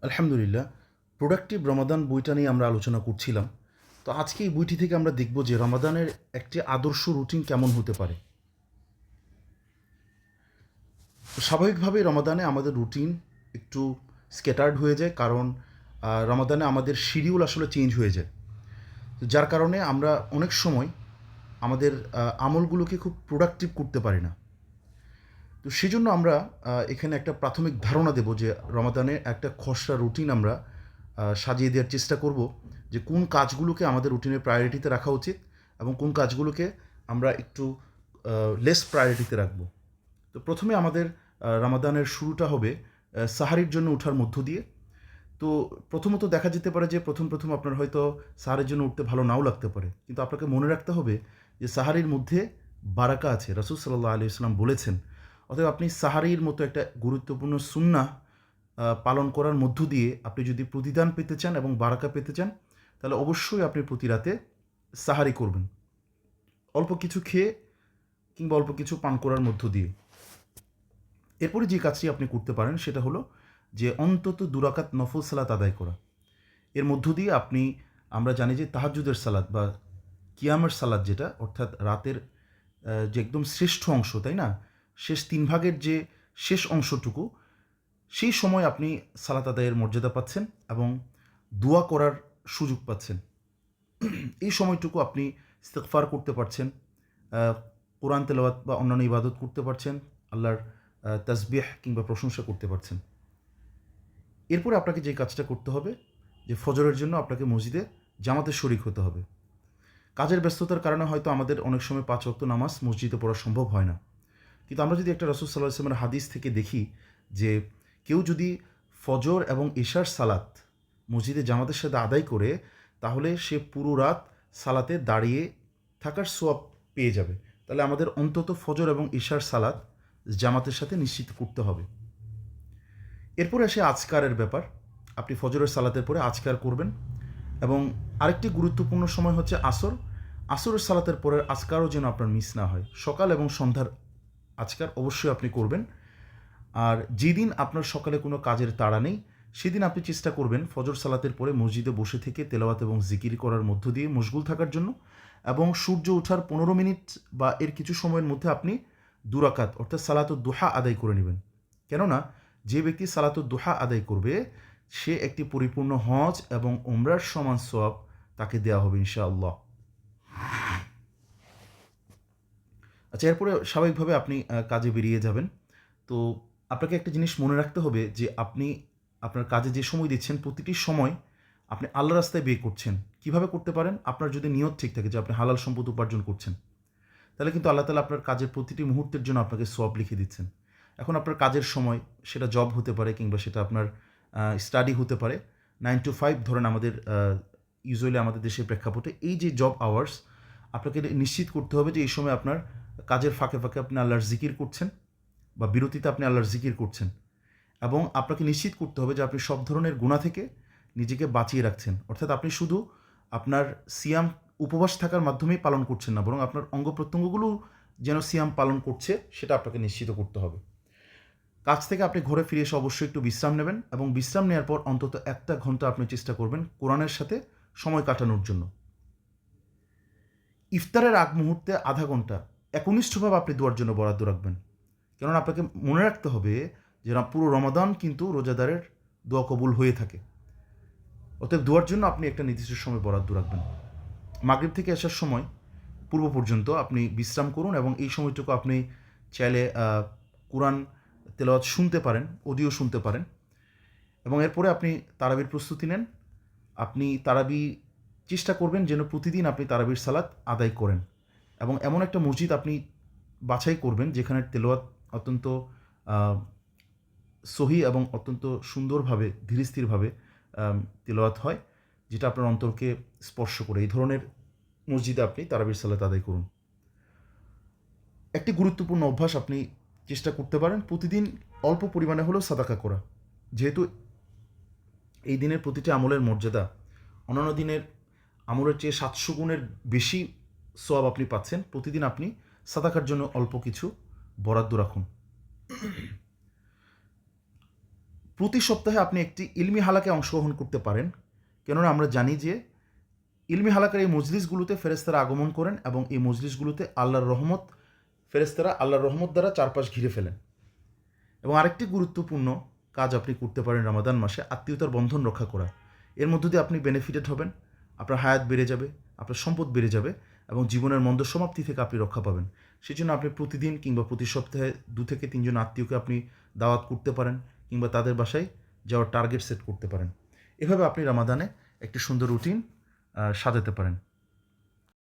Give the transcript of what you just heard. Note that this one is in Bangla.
আলহামদুলিল্লাহ। প্রোডাক্টিভ রমাদান বইটা নিয়ে আমরা আলোচনা করছিলাম। তো আজকে এই বইটি থেকে আমরা দেখব যে রমাদানের একটি আদর্শ রুটিন কেমন হতে পারে। স্বাভাবিকভাবেই রমাদানে আমাদের রুটিন একটু স্ক্যাটার্ড হয়ে যায়, কারণ রমাদানে আমাদের শিডিউল আসলে চেঞ্জ হয়ে যায়। তো যার কারণে আমরা অনেক সময় আমাদের আমলগুলোকে খুব প্রোডাক্টিভ করতে পারি না। তো সেজন্য আমরা এখানে একটা প্রাথমিক ধারণা দেব যে রমাদানে একটা খসড়া রুটিন আমরা সাজিয়ে দেওয়ার চেষ্টা করব, যে কোন কাজগুলোকে আমাদের রুটিনের প্রায়োরিটিতে রাখা উচিত এবং কোন কাজগুলোকে আমরা একটু লেস প্রায়োরিটিতে রাখবো। তো প্রথমে আমাদের রমাদানের শুরুটা হবে সাহারির জন্য ওঠার মধ্য দিয়ে। তো প্রথমত দেখা যেতে পারে যে প্রথম আপনার হয়তো সাহারির জন্য উঠতে ভালো নাও লাগতে পারে, কিন্তু আপনাকে মনে রাখতে হবে যে সাহারির মধ্যে বারাকা আছে। রাসূল সাল্লাল্লাহু আলাইহি ওয়াসাল্লাম বলেছেন। অতএব আপনি সাহারির মতো একটা গুরুত্বপূর্ণ সুন্নাহ পালন করার মধ্য দিয়ে আপনি যদি প্রতিদান পেতে চান এবং বারাকা পেতে চান, তাহলে অবশ্যই আপনি প্রতি রাতে সাহারি করবেন, অল্প কিছু খেয়ে কিংবা অল্প কিছু পান করার মধ্য দিয়ে। এরপরে যে কাজটি আপনি করতে পারেন সেটা হলো যে অন্তত ২ রাকাত নফল সালাত আদায় করা। এর মধ্য দিয়ে আপনি, আমরা জানি যে তাহাজ্জুদের সালাত বা কিয়ামের সালাত, যেটা অর্থাৎ রাতের যে একদম শ্রেষ্ঠ অংশ, তাই না? শেষ ৩ ভাগের যে শেষ অংশটুকু, সেই সময় আপনি সালাত আদায়ের মর্যাদা পাচ্ছেন এবং দোয়া করার সুযোগ পাচ্ছেন। এই সময়টুকু আপনি ইস্তিগফার করতে পারছেন, কোরআন তেলাওয়াত বা অন্যান্য ইবাদত করতে পারছেন, আল্লাহর তাসবিহ কিংবা প্রশংসা করতে পারছেন। এরপরে আপনাকে যে কাজটা করতে হবে, যে ফজরের জন্য আপনাকে মসজিদে জামাতে শরিক হতে হবে। কাজের ব্যস্ততার কারণে হয়তো আমাদের অনেক সময় ৫ ওয়াক্ত নামাজ মসজিদে পড়া সম্ভব হয় না। কিন্তু আমরা যদি একটা রাসূল সাল্লাল্লাহু আলাইহি ওয়াসাল্লামের হাদিস থেকে দেখি যে কেউ যদি ফজর এবং ইশার সালাত মসজিদে জামাতের সাথে আদায় করে, তাহলে সে পুরো রাত সালাতে দাঁড়িয়ে থাকার সওয়াব পেয়ে যাবে। তাহলে আমাদের অন্তত ফজর এবং ইশার সালাত জামাতের সাথে নিশ্চিত করতে হবে। এরপরে আসে আজকারের ব্যাপার। আপনি ফজরের সালাতের পরে আজকার করবেন এবং আরেকটি গুরুত্বপূর্ণ সময় হচ্ছে আসর। আসরের সালাতের পরের আজকারও যেন আপনার মিস না হয়। সকাল এবং সন্ধ্যার আজকার অবশ্যই আপনি করবেন। আর যেদিন আপনার সকালে কোনো কাজের তাড়া নেই, সেদিন আপনি চেষ্টা করবেন ফজর সালাতের পরে মসজিদে বসে থেকে তেলাওয়াত এবং জিকির করার মধ্য দিয়ে মশগুল থাকার জন্য, এবং সূর্য ওঠার ১৫ মিনিট বা এর কিছু সময়ের মধ্যে আপনি ২ রাকাত অর্থাৎ সালাতুদ দুহা আদায় করে নেবেন। কেননা যে ব্যক্তি সালাতুদ দুহা আদায় করবে, সে একটি পরিপূর্ণ হজ এবং উমরার সমান সওয়াব তাকে দেওয়া হবে ইনশাআল্লাহ। আচ্ছা, এরপরে স্বাভাবিকভাবে আপনি কাজে বেরিয়ে যাবেন। তো আপনাকে একটা জিনিস মনে রাখতে হবে যে আপনি আপনার কাজে যে সময় দিচ্ছেন, প্রতিটি সময় আপনি আল্লাহর রাস্তায় ব্যয় করছেন। কিভাবে করতে পারেন? আপনার যদি নিয়ত ঠিক থাকে যে আপনি হালাল সম্পদ উপার্জন করছেন, তাহলে কিন্তু আল্লাহ তাআলা আপনার কাজের প্রতিটি মুহূর্তের জন্য আপনাকে সওয়াব লিখে দিচ্ছেন। এখন আপনার কাজের সময়, সেটা জব হতে পারে কিংবা সেটা আপনার স্টাডি হতে পারে। 9 to 5 ধরেন আমাদের ইউজুয়ালি আমাদের দেশের প্রেক্ষাপটে এই যে জব আওয়ার্স, আপনাকে নিশ্চিত করতে হবে যে এই সময় আপনার কাজের ফাঁকে আপনি আল্লাহর জিকির করছেন বা বিরতিতে আপনি আল্লাহর জিকির করছেন, এবং আপনাকে নিশ্চিত করতে হবে যে আপনি সব ধরনের গুনাহ থেকে নিজেকে বাঁচিয়ে রাখছেন। অর্থাৎ আপনি শুধু আপনার সিয়াম উপবাস থাকার মাধ্যমেই পালন করছেন না, বরং আপনার অঙ্গ-প্রত্যঙ্গগুলো যেন সিয়াম পালন করছে, সেটা আপনাকে নিশ্চিত করতে হবে। কাজ থেকে আপনি ঘরে ফিরে এসে অবশ্যই একটু বিশ্রাম নেবেন এবং বিশ্রাম নেওয়ার পর অন্তত ১ ঘন্টা আপনি চেষ্টা করবেন কোরআনের সাথে সময় কাটানোর জন্য। ইফতারের আগ মুহূর্তে ০.৫ ঘন্টা একনিষ্ঠভাবে আপনি দোয়ার জন্য বরাদ্দ রাখবেন। কেননা আপনাকে মনে রাখতে হবে যে পুরো রমাদান কিন্তু রোজাদারের দোয়া কবুল হয়ে থাকে। অতএব দোয়ার জন্য আপনি একটা নির্দিষ্ট সময় বরাদ্দ রাখবেন। মাগরিব থেকে এশার সময় পূর্ব পর্যন্ত আপনি বিশ্রাম করুন এবং এই সময়টুকু আপনি চাইলে কোরআন তেলাওয়াত শুনতে পারেন, অডিও শুনতে পারেন, এবং এরপরে আপনি তারাবির প্রস্তুতি নেন। আপনি তারাবি চেষ্টা করবেন যেন প্রতিদিন আপনি তারাবির সালাত আদায় করেন, এবং এমন একটা মসজিদ আপনি বাছাই করবেন যেখানে তেলাওয়াত অত্যন্ত আ সহিহ এবং অত্যন্ত সুন্দরভাবে ধীরস্থিরভাবে তিলাওয়াত হয়, যেটা আপনার অন্তরকে স্পর্শ করে। এই ধরনের মসজিদে আপনি তারাবির সালাত আদায় করুন। একটি গুরুত্বপূর্ণ অভ্যাস আপনি চেষ্টা করতে পারেন, প্রতিদিন অল্প পরিমাণে হলেও সাদাকা করা। যেহেতু এই দিনের প্রতিটি আমলের মর্যাদা অন্যান্য দিনের আমলের চেয়ে ৭০০ গুণের বেশি সওয়াব আপনি পাচ্ছেন, প্রতিদিন আপনি সাদাকার জন্য অল্প কিছু বরাদ্দ রাখুন। প্রতি সপ্তাহে আপনি একটি ইলমি হালাকে অংশগ্রহণ করতে পারেন, কেননা আমরা জানি যে ইলমি হালাকার এই মজলিসগুলোতে ফেরেশতারা আগমন করেন এবং এই মজলিসগুলোতে ফেরেশতারা আল্লাহর রহমত দ্বারা চারপাশ ঘিরে ফেলেন। এবং আরেকটি গুরুত্বপূর্ণ কাজ আপনি করতে পারেন রমাদান মাসে, আত্মীয়তার বন্ধন রক্ষা করা। এর মধ্য দিয়ে আপনি বেনিফিটেড হবেন, আপনার হায়াত বেড়ে যাবে, আপনার সম্পদ বেড়ে যাবে এবং জীবনের মন্দ সমাপ্তি থেকে আপনি রক্ষা পাবেন। সেই জন্য আপনি প্রতিদিন কিংবা প্রতি সপ্তাহে 2 থেকে 3 জন আত্মীয়কে আপনি দাওয়াত করতে পারেন কিংবা তাদের বাসায় যাওয়ার টার্গেট সেট করতে পারেন। এভাবে আপনি রমাদানে একটি সুন্দর রুটিন সাজাতে পারেন।